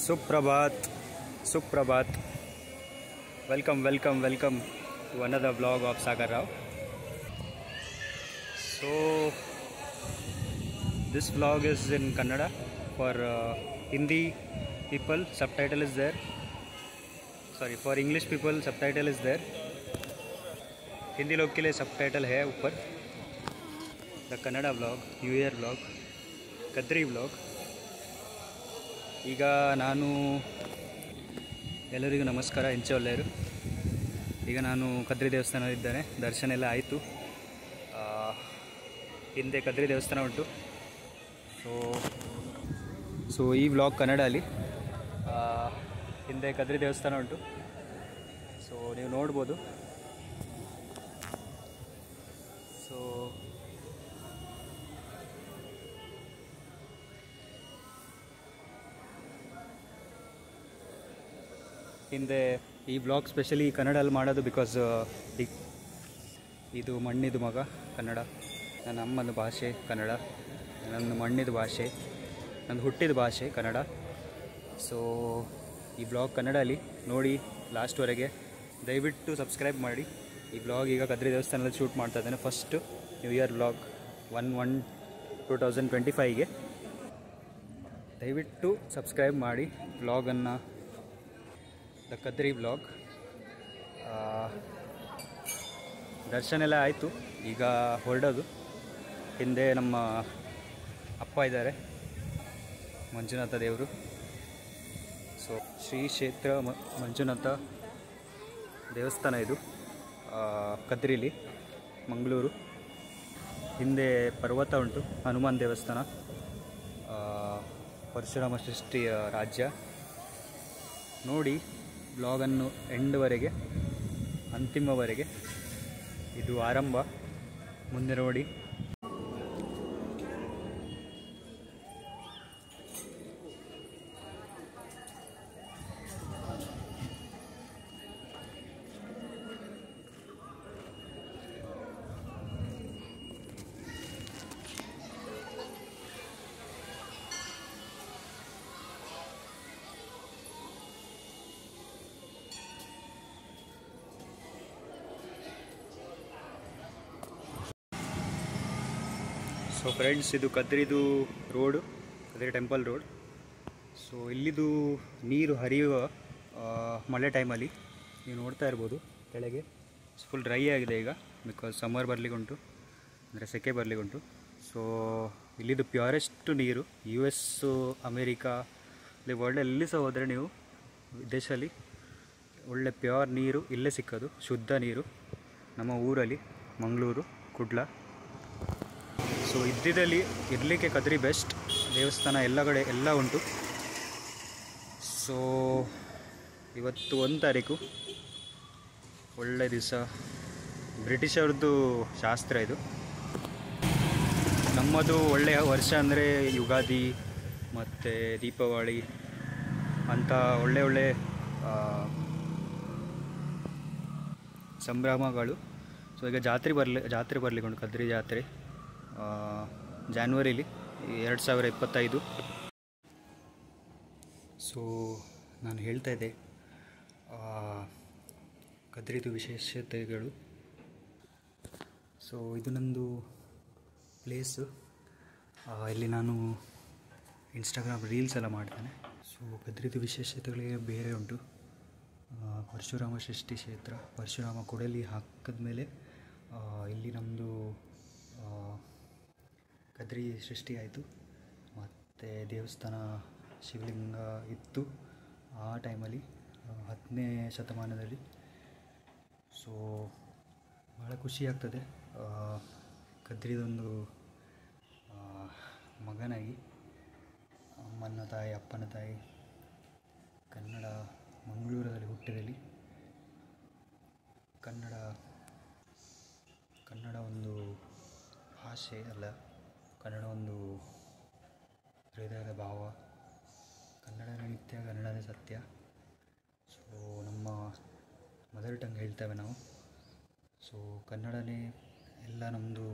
Suprabhat, Suprabhat. Welcome to another vlog of Sagar Rao. So, this vlog is in Kannada for Hindi people. Subtitle is there. Sorry, for English people, subtitle is there. Hindi लोग के लिए subtitle है ऊपर. The Kannada vlog, new year vlog, Kadri vlog. ಈಗ ನಾನು ಎಲ್ಲರಿಗೂ ನಮಸ್ಕಾರ, ಹೆಂಚೆ ಒಳ್ಳೆಯರು. ಈಗ ನಾನು ಕದ್ರಿ ದೇವಸ್ಥಾನದಲ್ಲಿದ್ದೇನೆ. ದರ್ಶನ ಎಲ್ಲ ಆಯಿತು. ಹಿಂದೆ ಕದ್ರಿ ದೇವಸ್ಥಾನ ಉಂಟು. ಸೊ ಈ ವ್ಲಾಗ್ ಕನ್ನಡಲ್ಲಿ. ಹಿಂದೆ ಕದ್ರಿ ದೇವಸ್ಥಾನ ಉಂಟು. ಸೊ ನೀವು ನೋಡ್ಬೋದು. ಸೊ ಹಿಂದೆ ಈ ಬ್ಲಾಗ್ ಸ್ಪೆಷಲಿ ಕನ್ನಡಲ್ಲಿ ಮಾಡೋದು ಬಿಕಾಸ್ ಇದು ಮಣ್ಣಿದು ಮಗ ಕನ್ನಡ, ನನ್ನ ಅಮ್ಮನ ಭಾಷೆ ಕನ್ನಡ, ನನ್ನ ಮಣ್ಣಿದ ಭಾಷೆ, ನನ್ನ ಹುಟ್ಟಿದ ಭಾಷೆ ಕನ್ನಡ. ಸೊ ಈ ಬ್ಲಾಗ್ ಕನ್ನಡಲ್ಲಿ ನೋಡಿ ಲಾಸ್ಟ್ವರೆಗೆ. ದಯವಿಟ್ಟು ಸಬ್ಸ್ಕ್ರೈಬ್ ಮಾಡಿ. ಈ ಬ್ಲಾಗ್ ಈಗ ಕದ್ರಿ ದೇವಸ್ಥಾನದಲ್ಲಿ ಶೂಟ್ ಮಾಡ್ತಾ ಇದ್ದೇನೆ. ಫಸ್ಟ್ ನ್ಯೂ ಇಯರ್ ಬ್ಲಾಗ್ 1/1/2025ಗೆ ದಯವಿಟ್ಟು ಸಬ್ಸ್ಕ್ರೈಬ್ ಮಾಡಿ ಬ್ಲಾಗನ್ನು. The Kadri blog. ದರ್ಶನ ಎಲ್ಲ ಆಯಿತು. ಈಗ ಹೊರಡೋದು. ಹಿಂದೆ ನಮ್ಮ ಅಪ್ಪ ಇದ್ದಾರೆ, ಮಂಜುನಾಥ ದೇವರು. ಸೊ ಶ್ರೀ ಕ್ಷೇತ್ರ ಮಂಜುನಾಥ ದೇವಸ್ಥಾನ ಇದು, ಕದ್ರಿಲಿ, ಮಂಗಳೂರು. ಹಿಂದೆ ಪರ್ವತ ಉಂಟು, ಹನುಮಾನ್ ದೇವಸ್ಥಾನ, ಪರಶುರಾಮ ಸೃಷ್ಟಿಯ ರಾಜ್ಯ. ನೋಡಿ ಬ್ಲಾಗನ್ನು ಎಂಡ್ವರೆಗೆ, ಅಂತಿಮವರೆಗೆ. ಇದು ಆರಂಭ, ಮುಂದೆ ನೋಡಿ. ಸೊ ಫ್ರೆಂಡ್ಸ್, ಇದು ಕದ್ರಿದು road, Kadri temple road. So ಇಲ್ಲಿದು ನೀರು ಹರಿಯುವ ಮಳೆ ಟೈಮಲ್ಲಿ ನೀವು ನೋಡ್ತಾ ಇರ್ಬೋದು. ಕೆಳಗೆ ಫುಲ್ ಡ್ರೈ ಆಗಿದೆ ಈಗ, ಬಿಕಾಸ್ ಸಮ್ಮರ್ ಬರಲಿಕ್ಕುಂಟು, ಅಂದರೆ ಸೆಕೆ ಬರಲಿಕ್ಕುಂಟು. ಸೊ ಇಲ್ಲಿದು ಪ್ಯೂರೆಸ್ಟ್ ನೀರು. US, ಅಮೇರಿಕಾ, ಇಲ್ಲಿ ವರ್ಲ್ಡ್ ಎಲ್ಲಿ ಸಹ ಹೋದರೆ ನೀವು ವಿದೇಶದಲ್ಲಿ ಒಳ್ಳೆ ಪ್ಯೂರ್ ನೀರು ಇಲ್ಲೇ ಸಿಕ್ಕೋದು, ಶುದ್ಧ ನೀರು, ನಮ್ಮ ಊರಲ್ಲಿ ಮಂಗಳೂರು, ಕುಡ್ಲ. ಸೊ ಇದ್ದಿದ್ದಲ್ಲಿ ಇರಲಿಕ್ಕೆ ಕದ್ರಿ ಬೆಸ್ಟ್. ದೇವಸ್ಥಾನ ಎಲ್ಲ ಕಡೆ ಎಲ್ಲ ಉಂಟು. ಸೊ ಇವತ್ತು 1 ತಾರೀಕು, ಒಳ್ಳೆ ದಿವಸ. ಬ್ರಿಟಿಷರದ್ದು ಶಾಸ್ತ್ರ ಇದು. ನಮ್ಮದು ಒಳ್ಳೆಯ ವರ್ಷ ಅಂದರೆ ಯುಗಾದಿ ಮತ್ತು ದೀಪಾವಳಿ ಅಂಥ ಒಳ್ಳೆ ಸಂಭ್ರಮಗಳು. ಸೊ ಈಗ ಜಾತ್ರೆ ಬರಲಿಕ್ಕೆ ಉಂಟು, ಕದ್ರಿ ಜಾತ್ರೆ ಜಾನ್ವರಿಲಿ 2025. ಸೊ ನಾನು ಹೇಳ್ತಾ ಇದ್ದೆ ಕದ್ರಿದು ವಿಶೇಷತೆಗಳು. ಸೊ ಇದು ನಂದು ಪ್ಲೇಸು. ಇಲ್ಲಿ ನಾನು ಇನ್ಸ್ಟಾಗ್ರಾಮ್ ರೀಲ್ಸ್ ಎಲ್ಲ ಮಾಡ್ತೇನೆ. ಸೊ ಕದ್ರಿದು ವಿಶೇಷತೆಗಳಿಗೆ ಬೇರೆ ಉಂಟು. ಪರಶುರಾಮ ಸೃಷ್ಟಿ ಕ್ಷೇತ್ರ, ಪರಶುರಾಮ ಕೊಡಲಿ ಹಾಕಿದ್ಮೇಲೆ ಇಲ್ಲಿ ನಮ್ಮದು ಕದ್ರಿ ಸೃಷ್ಟಿ ಆಯಿತು. ಮತ್ತು ದೇವಸ್ಥಾನ, ಶಿವಲಿಂಗ ಇತ್ತು ಆ ಟೈಮಲ್ಲಿ, 10ನೇ ಶತಮಾನದಲ್ಲಿ. ಸೊ ಭಾಳ ಖುಷಿ ಆಗ್ತದೆ ಕದ್ರಿದೊಂದು ಮಗನಾಗಿ. ಅಮ್ಮನ ತಾಯಿ, ಅಪ್ಪನ ತಾಯಿ, ಕನ್ನಡ, ಮಂಗಳೂರಲ್ಲಿ ಹುಟ್ಟಿದಲ್ಲಿ ಕನ್ನಡ ಒಂದು ಭಾಷೆ ಅಲ್ಲ, ಕನ್ನಡ ಒಂದು ಹೃದಯದ ಭಾವ. ಕನ್ನಡನೇ ನಿತ್ಯ, ಕನ್ನಡನೇ ಸತ್ಯ. ಸೊ ನಮ್ಮ ಮದರ್ ಟಂಗ್ ಹೇಳ್ತೇವೆ ನಾವು. ಸೊ ಕನ್ನಡನೇ ಎಲ್ಲ ನಮ್ಮದು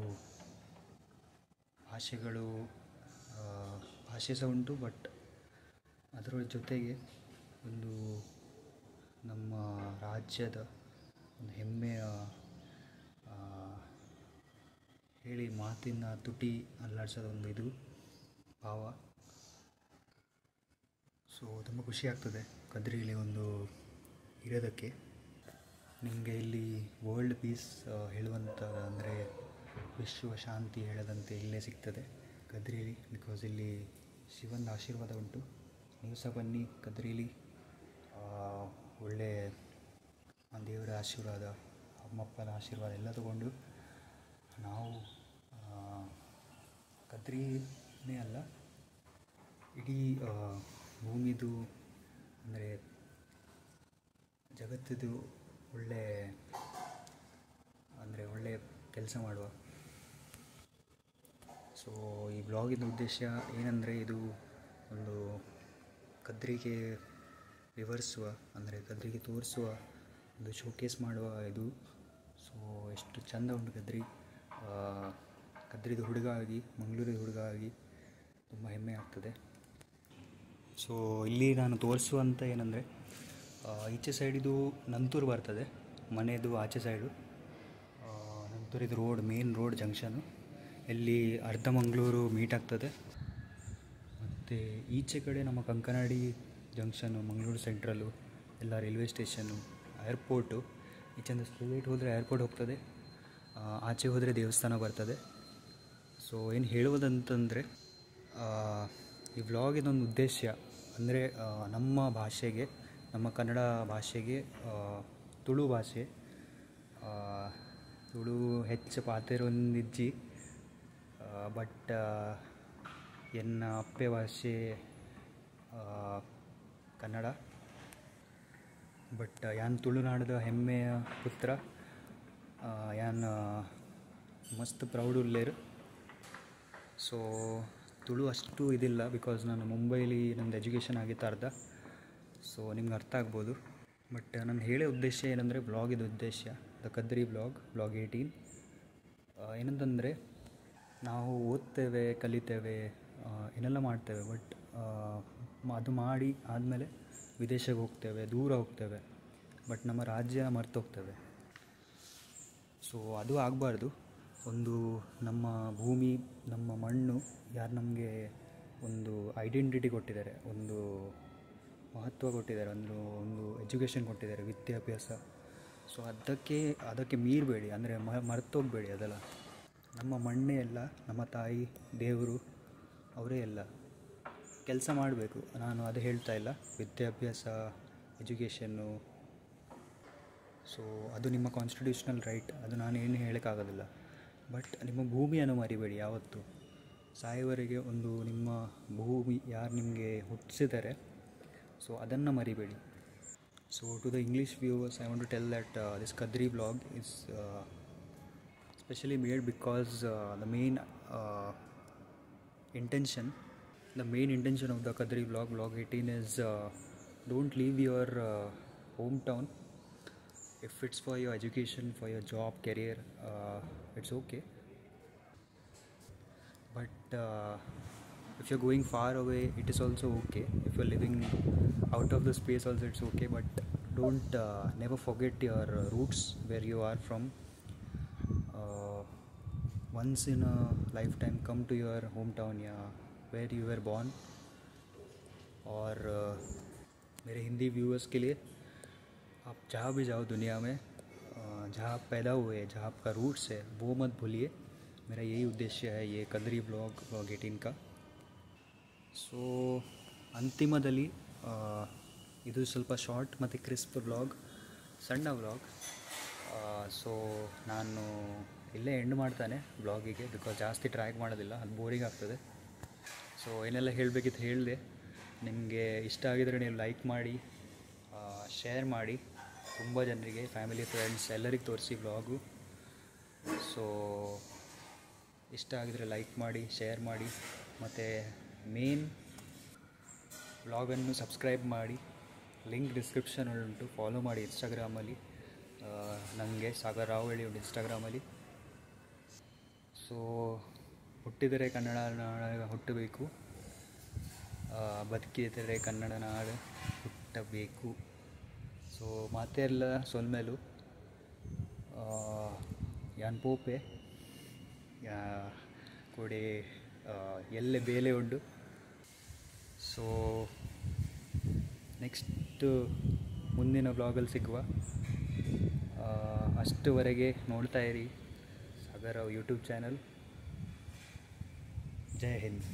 ಭಾಷೆಗಳು. ಭಾಷೆ ಸಹ ಉಂಟು, ಬಟ್ ಅದರ ಜೊತೆಗೆ ಒಂದು ನಮ್ಮ ರಾಜ್ಯದ ಒಂದು ಹೆಮ್ಮೆಯ ಹೇಳಿ ಮಾತಿನ ತುಟಿ ಅಲ್ಲಾಡ್ಸೋದು ಒಂದು ಇದು ಭಾವ. ಸೊ ತುಂಬ ಖುಷಿ ಆಗ್ತದೆ ಕದ್ರಿಲಿ ಒಂದು ಇರೋದಕ್ಕೆ. ನಿಮಗೆ ಇಲ್ಲಿ ವರ್ಲ್ಡ್ ಪೀಸ್ ಹೇಳುವಂಥ ಅಂದರೆ ವಿಶ್ವ ಶಾಂತಿ ಹೇಳದಂತೆ ಇಲ್ಲೇ ಸಿಗ್ತದೆ ಕದ್ರಿಲಿ. ಬಿಕಾಸ್ ಇಲ್ಲಿ ಶಿವನ ಆಶೀರ್ವಾದ ಉಂಟು. ನೀವು ಸಹ ಬನ್ನಿ ಕದ್ರಿಲಿ, ಒಳ್ಳೆ ದೇವರ ಆಶೀರ್ವಾದ, ಅಮ್ಮಪ್ಪನ ಆಶೀರ್ವಾದ ಎಲ್ಲ ತಗೊಂಡು ನಾವು ಕದ್ರಿನೇ ಅಲ್ಲ ಇಡೀ ಭೂಮಿದು ಅಂದರೆ ಜಗತ್ತಿದು ಒಳ್ಳೆ ಕೆಲಸ ಮಾಡುವ. ಸೊ ಈ ಬ್ಲಾಗಿನ ಉದ್ದೇಶ ಏನಂದರೆ ಇದು ಒಂದು ಕದ್ರಿಗೆ ವಿವರಿಸುವ ಅಂದರೆ ಕದ್ರಿಗೆ ತೋರಿಸುವ ಒಂದು ಶೋಕೇಸ್ ಮಾಡುವ ಇದು. ಸೊ ಎಷ್ಟು ಚೆಂದ ಉಂಟು ಕದ್ರಿದು ಹುಡುಗ ಆಗಿ, ಮಂಗಳೂರಿನ ಹುಡುಗ ಆಗಿ ತುಂಬ ಹೆಮ್ಮೆ ಆಗ್ತದೆ. ಸೊ ಇಲ್ಲಿ ನಾನು ತೋರಿಸುವಂಥ ಏನಂದರೆ ಈಚೆ ಸೈಡಿದು ನಂತೂರು ಬರ್ತದೆ, ಮನೆಯದು ಆಚೆ ಸೈಡು ನಂತೂರಿದು ರೋಡ್, ಮೇನ್ ರೋಡ್ ಜಂಕ್ಷನು, ಇಲ್ಲಿ ಅರ್ಧ ಮಂಗಳೂರು ಮೀಟ್ ಆಗ್ತದೆ. ಮತ್ತು ಈಚೆ ಕಡೆ ನಮ್ಮ ಕಂಕನಾಡಿ ಜಂಕ್ಷನು, ಮಂಗಳೂರು ಸೆಂಟ್ರಲ್ಲು, ಎಲ್ಲ ರೈಲ್ವೆ ಸ್ಟೇಷನ್ನು, ಏರ್ಪೋರ್ಟು. ಈಚೆಂದ ಸ್ಟ್ರೈಟ್ ಹೋದರೆ ಏರ್ಪೋರ್ಟ್ ಹೋಗ್ತದೆ, ಆಚೆ ಹೋದರೆ ದೇವಸ್ಥಾನ ಬರ್ತದೆ. ಸೊ ಏನು ಹೇಳುವುದಂತಂದರೆ ಈ ವ್ಲಾಗಿನೊಂದು ಉದ್ದೇಶ ಅಂದರೆ ನಮ್ಮ ಭಾಷೆಗೆ, ನಮ್ಮ ಕನ್ನಡ ಭಾಷೆಗೆ ತುಳು ಭಾಷೆ, ತುಳು ಹೆಚ್ಚು ಪಾತೆರೊಂದಿಜ್ಜಿ, ಬಟ್ ಎನ್ನ ಅಪ್ಪೆ ಭಾಷೆ ಕನ್ನಡ. ಬಟ್ ಯಾನ್ ತುಳುನಾಡದ ಹೆಮ್ಮೆಯ ಪುತ್ರ, ಯಾನ್ ಮಸ್ತ್ ಪ್ರೌಡ್ ಉಳ್ಳೇರು. ಸೊ ತುಳು ಅಷ್ಟು ಇದಿಲ್ಲ ಬಿಕಾಸ್ ನಾನು ಮುಂಬೈಲಿ ನಂದು ಎಜುಕೇಷನ್ ಆಗಿತ್ತು ಅರ್ಧ. ಸೊ ನಿಮ್ಗೆ ಅರ್ಥ ಆಗ್ಬೋದು. ಬಟ್ ನಾನು ಹೇಳೋ ಉದ್ದೇಶ ಏನಂದರೆ, ಬ್ಲಾಗಿದ ಉದ್ದೇಶ ದ ಕದ್ರಿ ಬ್ಲಾಗ್ 18 ಏನಂತಂದರೆ, ನಾವು ಓದ್ತೇವೆ, ಕಲಿತೇವೆ, ಏನೆಲ್ಲ ಮಾಡ್ತೇವೆ, ಬಟ್ ಅದು ಮಾಡಿ ಆದಮೇಲೆ ವಿದೇಶಕ್ಕೆ ಹೋಗ್ತೇವೆ, ದೂರ ಹೋಗ್ತೇವೆ, ಬಟ್ ನಮ್ಮ ರಾಜ್ಯ ಮರ್ತು ಹೋಗ್ತೇವೆ. ಸೊ ಅದು ಆಗಬಾರ್ದು. ಒಂದು ನಮ್ಮ ಭೂಮಿ, ನಮ್ಮ ಮಣ್ಣು, ಯಾರು ನಮಗೆ ಒಂದು ಐಡೆಂಟಿಟಿ ಕೊಟ್ಟಿದ್ದಾರೆ, ಒಂದು ಮಹತ್ವ ಕೊಟ್ಟಿದ್ದಾರೆ, ಒಂದು ಎಜುಕೇಷನ್ ಕೊಟ್ಟಿದ್ದಾರೆ, ವಿದ್ಯಾಭ್ಯಾಸ. ಸೊ ಅದಕ್ಕೆ ಮೀರಬೇಡಿ, ಅಂದರೆ ಮರ್ತೋಗಬೇಡಿ. ಅದೆಲ್ಲ ನಮ್ಮ ಮಣ್ಣೇ ಎಲ್ಲ, ನಮ್ಮ ತಾಯಿ ದೇವರು ಅವರೇ ಎಲ್ಲ. ಕೆಲಸ ಮಾಡಬೇಕು, ನಾನು ಅದು ಹೇಳ್ತಾ ಇಲ್ಲ, ವಿದ್ಯಾಭ್ಯಾಸ, ಎಜುಕೇಷನ್ನು. ಸೊ ಅದು ನಿಮ್ಮ ಕಾನ್ಸ್ಟಿಟ್ಯೂಷನಲ್ ರೈಟ್, ಅದು ನಾನು ಏನು ಹೇಳೋಕ್ಕಾಗೋದಿಲ್ಲ. ಬಟ್ ನಿಮ್ಮ ಭೂಮಿಯನ್ನು ಮರಿಬೇಡಿ ಯಾವತ್ತೂ. ಸಾಯುವವರೆಗೆ ಒಂದು ನಿಮ್ಮ ಭೂಮಿ ಯಾರು ನಿಮಗೆ ಹುಟ್ಟಿಸಿದ್ದಾರೆ, ಸೊ ಅದನ್ನು ಮರಿಬೇಡಿ. So to the English viewers, I want to tell that this Kadri blog is specially made because the main intention of the Kadri vlog 18 is don't leave your hometown. If it's for your education, for your job, career, it's okay. But if you're going far away, it is also okay. If you're living out of the space also, it's okay. But don't never forget your roots, where you are from. Once in a lifetime, come to your hometown, yeah, where you were born. और मेरे Hindi viewers के लिए, आप जहाँ भी जाओ दुनिया में, जहाँ आप पैदा हुए, जहाँ आपका रूट्स है, वो मत भूलिए. मेरा यही उद्देश्य है ये कद्री ब्लॉग 18 का. ಸೊ ಅಂತಿಮದಲ್ಲಿ ಇದು ಸ್ವಲ್ಪ ಶಾರ್ಟ್ ಮತ್ತು ಕ್ರಿಸ್ಪ್ ವ್ಲಾಗ್, ಸಣ್ಣ ವ್ಲಾಗ್. ಸೊ ನಾನು ಇಲ್ಲೇ ಎಂಡ್ ಮಾಡ್ತಾನೆ ಬ್ಲಾಗಿಗೆ, ಬಿಕಾಸ್ ಜಾಸ್ತಿ ಟ್ರ್ಯಾಕ್ ಮಾಡೋದಿಲ್ಲ, ಅದು ಬೋರಿಂಗ್ ಆಗ್ತದೆ. ಸೊ ಏನೆಲ್ಲ ಹೇಳಬೇಕಿತ್ತು ಹೇಳಿದೆ. ನಿಮಗೆ ಇಷ್ಟ ಆಗಿದರೆ ನೀವು ಲೈಕ್ ಮಾಡಿ, ಶೇರ್ ಮಾಡಿ, ತುಂಬ ಜನರಿಗೆ, ಫ್ಯಾಮಿಲಿ, ಫ್ರೆಂಡ್ಸ್ ಎಲ್ಲರಿಗೆ ತೋರಿಸಿ ಬ್ಲಾಗು. ಸೊ ಇಷ್ಟ ಆಗಿದರೆ ಲೈಕ್ ಮಾಡಿ, ಶೇರ್ ಮಾಡಿ, ಮತ್ತು ಮೇನ್ ಬ್ಲಾಗನ್ನು ಸಬ್ಸ್ಕ್ರೈಬ್ ಮಾಡಿ. ಲಿಂಕ್ ಡಿಸ್ಕ್ರಿಪ್ಷನಲ್ಲಿ ಉಂಟು, ಫಾಲೋ ಮಾಡಿ ಇನ್ಸ್ಟಾಗ್ರಾಮಲ್ಲಿ. ನನಗೆ ಸಾಗರ್ ರಾವ್ ಹೇಳಿ ಉಂಟು ಇನ್ಸ್ಟಾಗ್ರಾಮಲ್ಲಿ. ಸೊ ಹುಟ್ಟಿದರೆ ಕನ್ನಡ ನಾಡ ಹುಟ್ಟಬೇಕು. ಬದುಕಿದರೆ ಕನ್ನಡ ನಾಡು ಹುಟ್ಟಬೇಕು. ಸೊ ಮಾತೆಲ್ಲ ಸೊಲ್ಮೆಲು ಯಾನ್ ಪೋಪೆ ಕೊಡೆ ಎಲ್ಲೆ ಬೇಲೆ ಉಂಡು. ಸೊ ನೆಕ್ಸ್ಟ್ ಮುಂದಿನ ಬ್ಲಾಗಲ್ಲಿ ಸಿಗುವ. ಅಷ್ಟುವರೆಗೆ ನೋಡ್ತಾ ಇರಿ ಸಾಗರ ಯೂಟ್ಯೂಬ್ ಚಾನಲ್. ಜೈ ಹಿಂದ್.